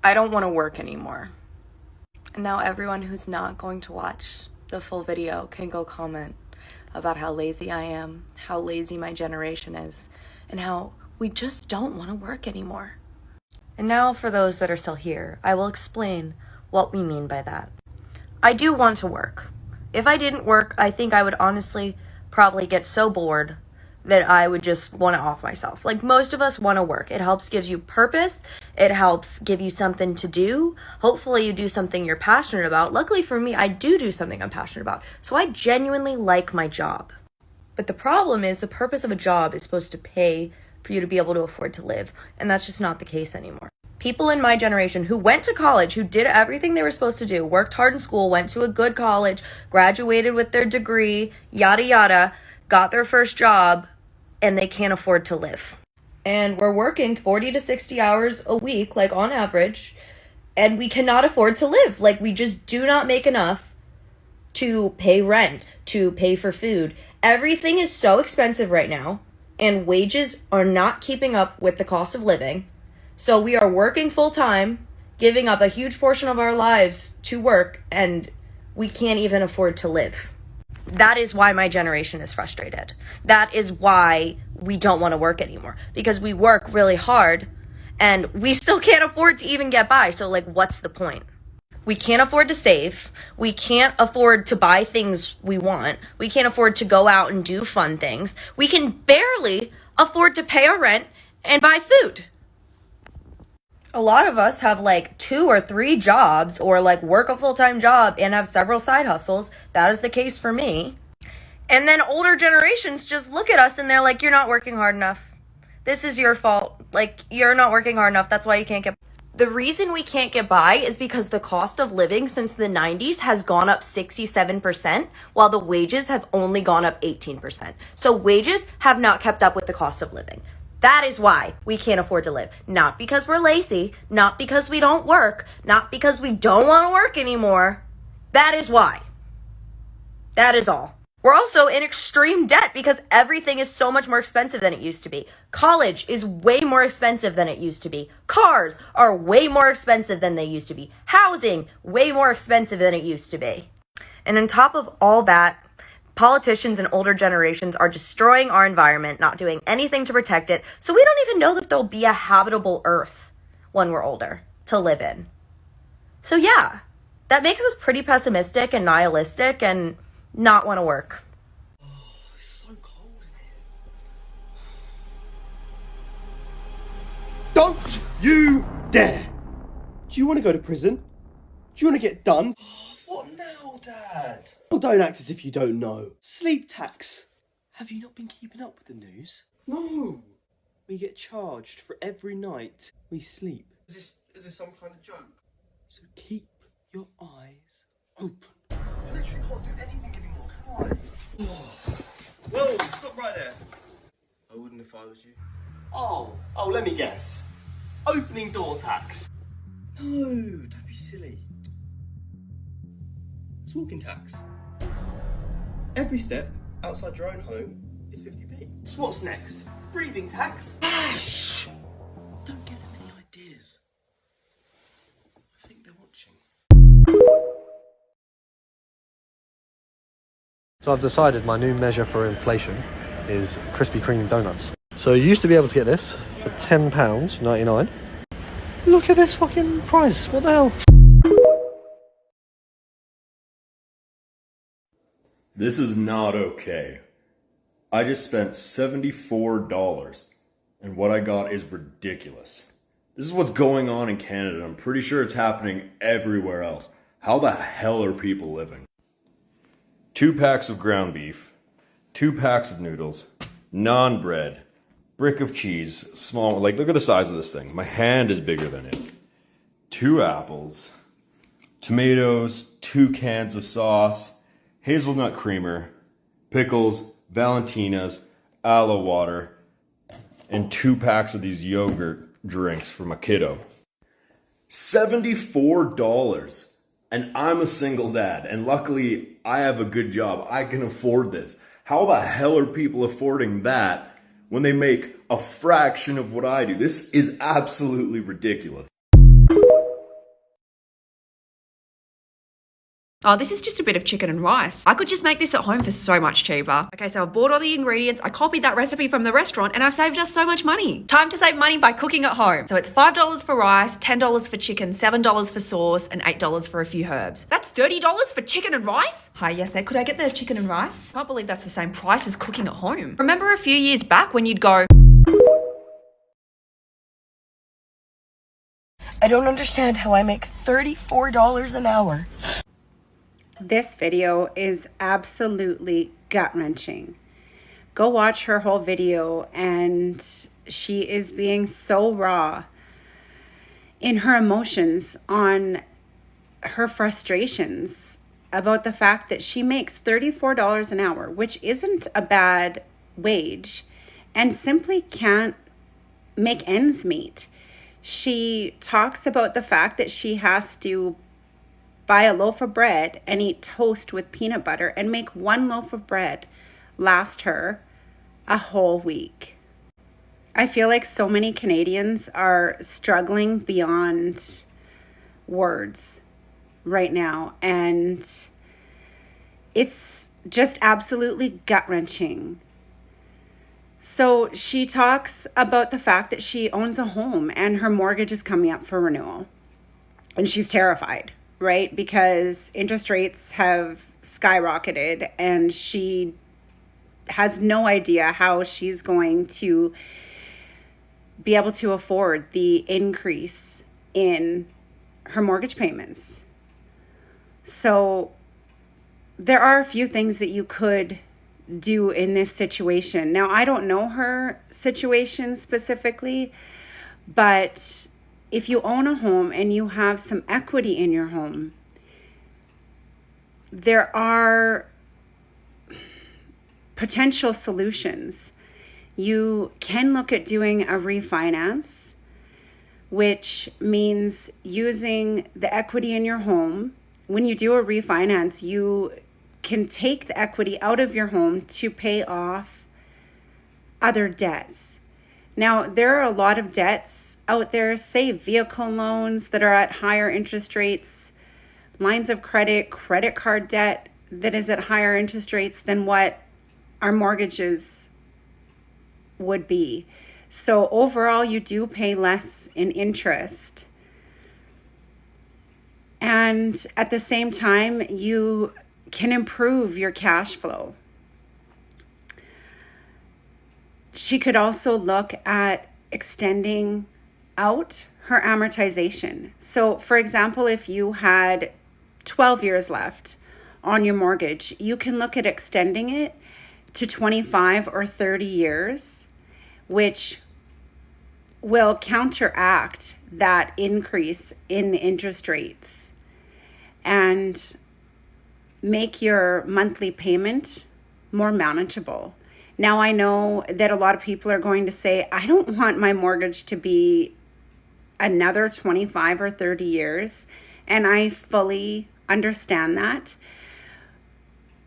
I don't want to work anymore. And now everyone who's not going to watch the full video can go comment about how lazy I am, how lazy my generation is, and how we just don't want to work anymore. And now for those that are still here, I will explain what we mean by that. I do want to work. If I didn't work, I think I would honestly probably get so bored that I would just want to off myself. Like, most of us want to work. It helps give you purpose. It helps give you something to do. Hopefully you do something you're passionate about. Luckily for me, I do something I'm passionate about. So I genuinely like my job. But the problem is the purpose of a job is supposed to pay for you to be able to afford to live. And that's just not the case anymore. People in my generation who went to college, who did everything they were supposed to do, worked hard in school, went to a good college, graduated with their degree, yada yada, got their first job, and they can't afford to live. And we're working 40 to 60 hours a week, like on average, and we cannot afford to live. Like, we just do not make enough to pay rent, to pay for food. Everything is so expensive right now, and wages are not keeping up with the cost of living. So we are working full time, giving up a huge portion of our lives to work, and we can't even afford to live. That is why my generation is frustrated. That is why we don't want to work anymore, because we work really hard and we still can't afford to even get by. So, like, what's the point? We can't afford to save. We can't afford to buy things we want. We can't afford to go out and do fun things. We can barely afford to pay our rent and buy food. A lot of us have like 2 or 3 jobs, or like work a full-time job and have several side hustles. That is the case for me. And then older generations just look at us and they're like, you're not working hard enough. This is your fault. Like, you're not working hard enough. That's why you can't get. The reason we can't get by is because the cost of living since the 90s has gone up 67%, while the wages have only gone up 18%. So wages have not kept up with the cost of living. That is why we can't afford to live. Not because we're lazy, not because we don't work, not because we don't want to work anymore. That is why. That is all. We're also in extreme debt because everything is so much more expensive than it used to be. College is way more expensive than it used to be. Cars are way more expensive than they used to be. Housing, way more expensive than it used to be. And on top of all that, politicians and older generations are destroying our environment, not doing anything to protect it, so we don't even know that there'll be a habitable earth when we're older to live in. So yeah, that makes us pretty pessimistic and nihilistic and not want to work. Oh, it's so cold in here. Don't you dare! Do you want to go to prison? Do you want to get done? What now, Dad? Oh, don't act as if you don't know. Sleep tax. Have you not been keeping up with the news? No. We get charged for every night we sleep. Is this some kind of joke? So keep your eyes open. I literally can't do anything anymore, can I? Whoa, stop right there. I wouldn't if I was you. Oh, let me guess. Opening door tax. No, don't be silly. It's walking tax. Every step outside your own home is 50p. So what's next? Breathing tax? Shh! Don't give them any ideas. I think they're watching. So I've decided my new measure for inflation is Krispy Kreme donuts. So you used to be able to get this for £10.99. Look at this fucking price. What the hell? This is not okay. I just spent $74 and what I got is ridiculous. This is what's going on in Canada. I'm pretty sure it's happening everywhere else. How the hell are people living? 2 packs of ground beef, 2 packs of noodles, naan bread, brick of cheese, small, like look at the size of this thing. My hand is bigger than it. 2 apples, tomatoes, 2 cans of sauce, hazelnut creamer, pickles, Valentinas, aloe water, and 2 packs of these yogurt drinks for my kiddo. $74. And I'm a single dad, and luckily I have a good job. I can afford this. How the hell are people affording that when they make a fraction of what I do? This is absolutely ridiculous. Oh, this is just a bit of chicken and rice. I could just make this at home for so much cheaper. Okay, so I've bought all the ingredients, I copied that recipe from the restaurant, and I've saved us so much money. Time to save money by cooking at home. So it's $5 for rice, $10 for chicken, $7 for sauce, and $8 for a few herbs. That's $30 for chicken and rice? Hi, yes there. Could I get the chicken and rice? Can't believe that's the same price as cooking at home. Remember a few years back when you'd go, I don't understand how I make $34 an hour. This video is absolutely gut-wrenching. Go watch her whole video, and she is being so raw in her emotions on her frustrations about the fact that she makes $34 an hour, which isn't a bad wage, and simply can't make ends meet. She talks about the fact that she has to buy a loaf of bread and eat toast with peanut butter and make one loaf of bread last her a whole week. I feel like so many Canadians are struggling beyond words right now, and it's just absolutely gut-wrenching. So she talks about the fact that she owns a home and her mortgage is coming up for renewal, and she's terrified, right? Because interest rates have skyrocketed and she has no idea how she's going to be able to afford the increase in her mortgage payments. So there are a few things that you could do in this situation. Now, I don't know her situation specifically, but if you own a home and you have some equity in your home, there are potential solutions. You can look at doing a refinance, which means using the equity in your home. When you do a refinance, you can take the equity out of your home to pay off other debts. Now, there are a lot of debts out there, say vehicle loans that are at higher interest rates, lines of credit, credit card debt that is at higher interest rates than what our mortgages would be. So overall, you do pay less in interest. And at the same time, you can improve your cash flow. She could also look at extending out her amortization. So for example, if you had 12 years left on your mortgage, you can look at extending it to 25 or 30 years, which will counteract that increase in the interest rates and make your monthly payment more manageable. Now, I know that a lot of people are going to say, I don't want my mortgage to be another 25 or 30 years, and I fully understand that.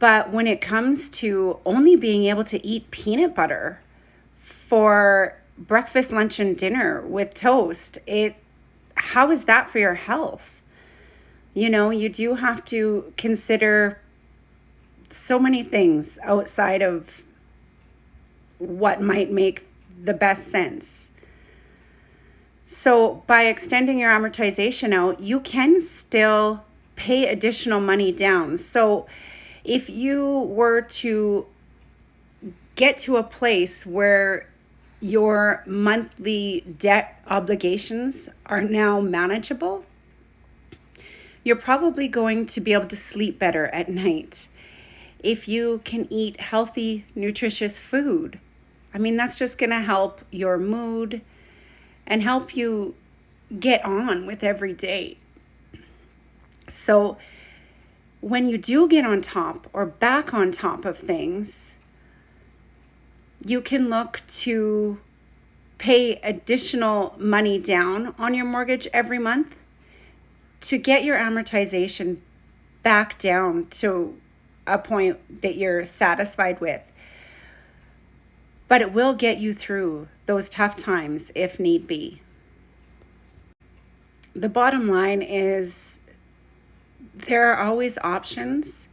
But when it comes to only being able to eat peanut butter for breakfast, lunch, and dinner with toast, how is that for your health? You know, you do have to consider so many things outside of what might make the best sense. So by extending your amortization out, you can still pay additional money down. So if you were to get to a place where your monthly debt obligations are now manageable, you're probably going to be able to sleep better at night. If you can eat healthy, nutritious food, I mean, that's just going to help your mood and help you get on with every day. So when you do get on top or back on top of things, you can look to pay additional money down on your mortgage every month to get your amortization back down to a point that you're satisfied with. But it will get you through those tough times if need be. The bottom line is there are always options.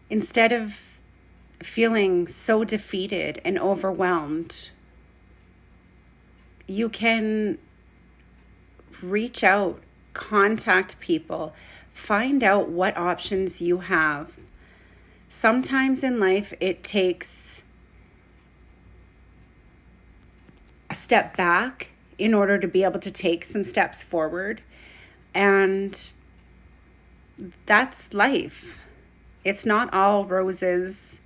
Instead of feeling so defeated and overwhelmed, you can reach out, contact people, find out what options you have. Sometimes in life, it takes a step back in order to be able to take some steps forward. And that's life. It's not all roses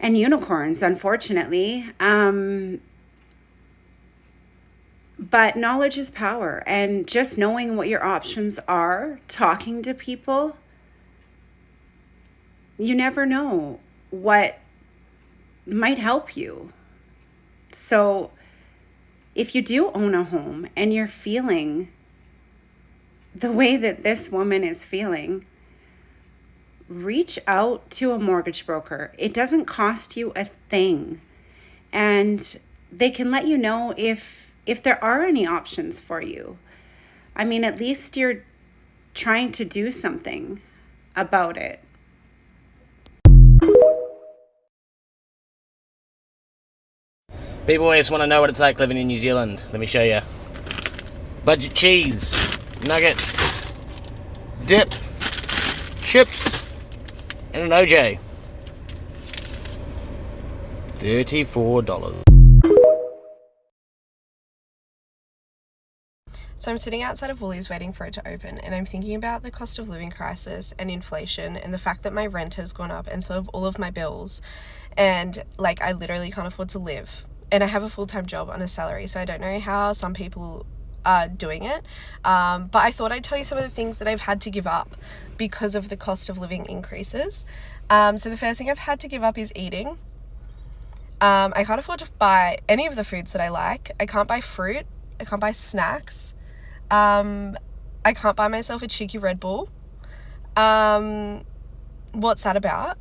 and unicorns, unfortunately. But knowledge is power, and just knowing what your options are, talking to people, you never know what might help you. So if you do own a home and you're feeling the way that this woman is feeling, reach out to a mortgage broker. It doesn't cost you a thing. And they can let you know if there are any options for you. I mean, at least you're trying to do something about it. People always want to know what it's like living in New Zealand. Let me show you. Budget cheese, nuggets, dip, chips, and an OJ. $34. So I'm sitting outside of Woolies waiting for it to open, and I'm thinking about the cost of living crisis and inflation and the fact that my rent has gone up and so have all of my bills, and like I literally can't afford to live. And I have a full-time job on a salary, so I don't know how some people are doing it. But I thought I'd tell you some of the things that I've had to give up because of the cost of living increases. So the first thing I've had to give up is eating. I can't afford to buy any of the foods that I like. I can't buy fruit. I can't buy snacks. I can't buy myself a cheeky Red Bull. What's that about?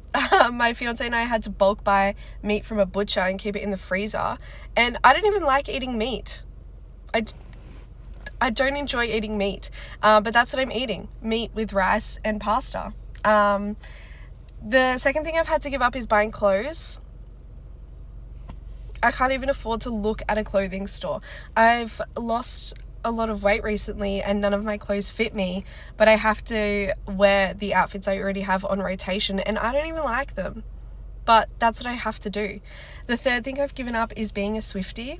My fiance and I had to bulk buy meat from a butcher and keep it in the freezer. And I don't even like eating meat. I don't enjoy eating meat. But that's what I'm eating. Meat with rice and pasta. The second thing I've had to give up is buying clothes. I can't even afford to look at a clothing store. I've lost a lot of weight recently and none of my clothes fit me, but I have to wear the outfits I already have on rotation and I don't even like them, but that's what I have to do. The third thing I've given up is being a Swiftie.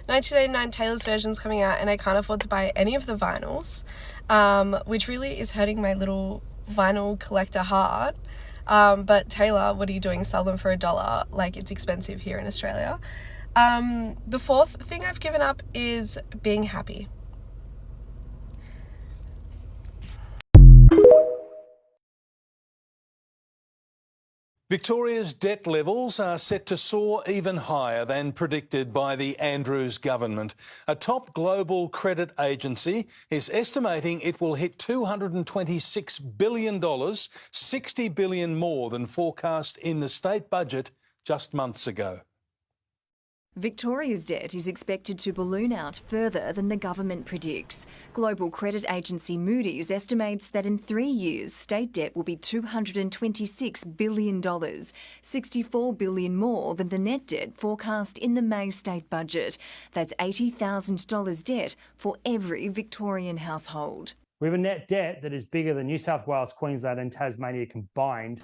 1989 Taylor's version's coming out and I can't afford to buy any of the vinyls, which really is hurting my little vinyl collector heart. But Taylor, what are you doing? Sell them for $1. Like, it's expensive here in Australia. The fourth thing I've given up is being happy. Victoria's debt levels are set to soar even higher than predicted by the Andrews government. A top global credit agency is estimating it will hit $226 billion, $60 billion more than forecast in the state budget just months ago. Victoria's debt is expected to balloon out further than the government predicts. Global credit agency Moody's estimates that in 3 years, state debt will be $226 billion, $64 billion more than the net debt forecast in the May state budget. That's $80,000 debt for every Victorian household. We have a net debt that is bigger than New South Wales, Queensland and Tasmania combined.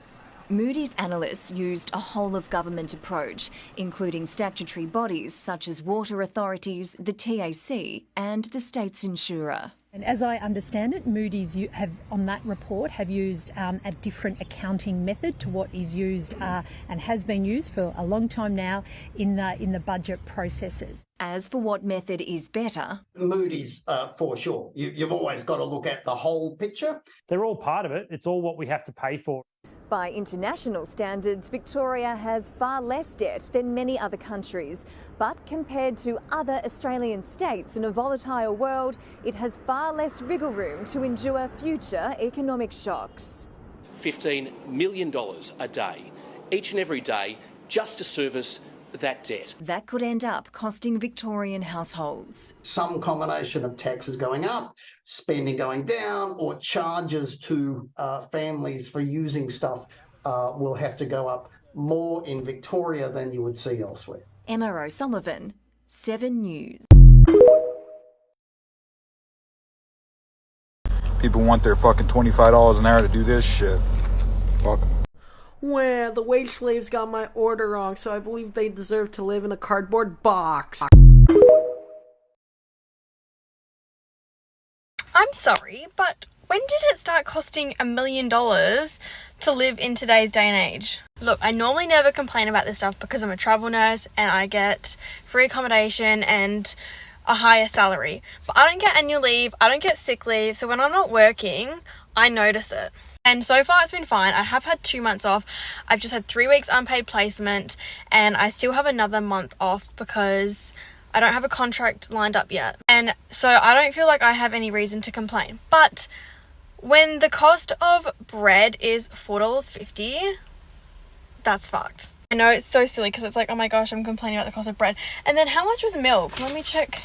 Moody's analysts used a whole-of-government approach, including statutory bodies such as water authorities, the TAC and the state's insurer. And as I understand it, Moody's have on that report have used a different accounting method to what is used and has been used for a long time now in the budget processes. As for what method is better, Moody's for sure. You've always got to look at the whole picture. They're all part of it. It's all what we have to pay for. By international standards, Victoria has far less debt than many other countries. But compared to other Australian states in a volatile world, it has far less wriggle room to endure future economic shocks. $15 million a day, each and every day, just to service that debt. That could end up costing Victorian households. Some combination of taxes going up, spending going down, or charges to families for using stuff will have to go up more in Victoria than you would see elsewhere. Emma O'Sullivan, 7 News. People want their fucking $25 an hour to do this shit. Fuck 'em. Well, the wage slaves got my order wrong, so I believe they deserve to live in a cardboard box. I'm sorry, but when did it start costing $1 million to live in today's day and age? Look, I normally never complain about this stuff because I'm a travel nurse and I get free accommodation and a higher salary. But I don't get annual leave, I don't get sick leave, so when I'm not working, I notice it. And so far it's been fine. I have had 2 months off. I've just had 3 weeks unpaid placement and I still have another month off because I don't have a contract lined up yet. And so I don't feel like I have any reason to complain. But when the cost of bread is $4.50, that's fucked. I know it's so silly because it's like, oh my gosh, I'm complaining about the cost of bread. And then how much was milk? Let me check.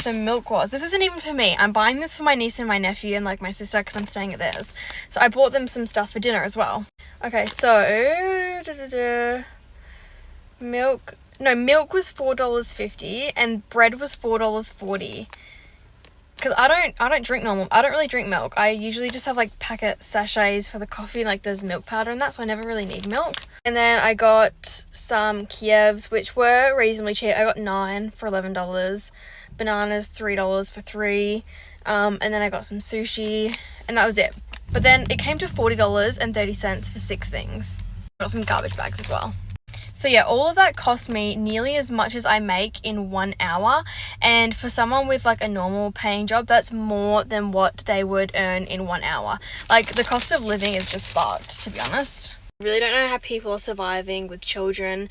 The milk was. This isn't even for me. I'm buying this for my niece and my nephew and like my sister because I'm staying at theirs. So I bought them some stuff for dinner as well. Okay, so milk was $4.50 and bread was $4.40. Because I don't drink normal. I don't really drink milk. I usually just have like packet sachets for the coffee, like there's milk powder and that, so I never really need milk. And then I got some Kievs, which were reasonably cheap. I got 9 for $11. Bananas, $3 for 3. And then I got some sushi and that was it. But then it came to $40.30 for 6 things. I got some garbage bags as well. So yeah, all of that cost me nearly as much as I make in 1 hour. And for someone with like a normal paying job, that's more than what they would earn in 1 hour. Like the cost of living is just fucked, to be honest. I really don't know how people are surviving with children,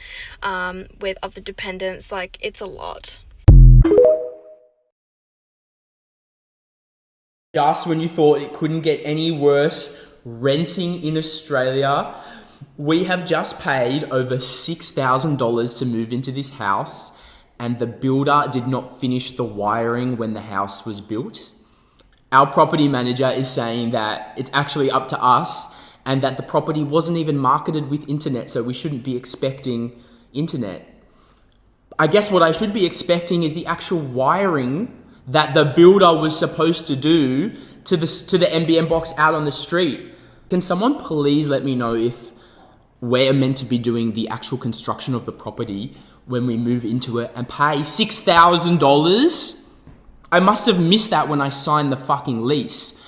with other dependents. Like it's a lot. Just when you thought it couldn't get any worse, renting in Australia. We have just paid over $6,000 to move into this house, and the builder did not finish the wiring when the house was built. Our property manager is saying that it's actually up to us and that the property wasn't even marketed with internet, so we shouldn't be expecting internet. I guess what I should be expecting is the actual wiring that the builder was supposed to do to the NBN box out on the street. Can someone please let me know if we're meant to be doing the actual construction of the property when we move into it and pay $6,000? I must have missed that when I signed the fucking lease.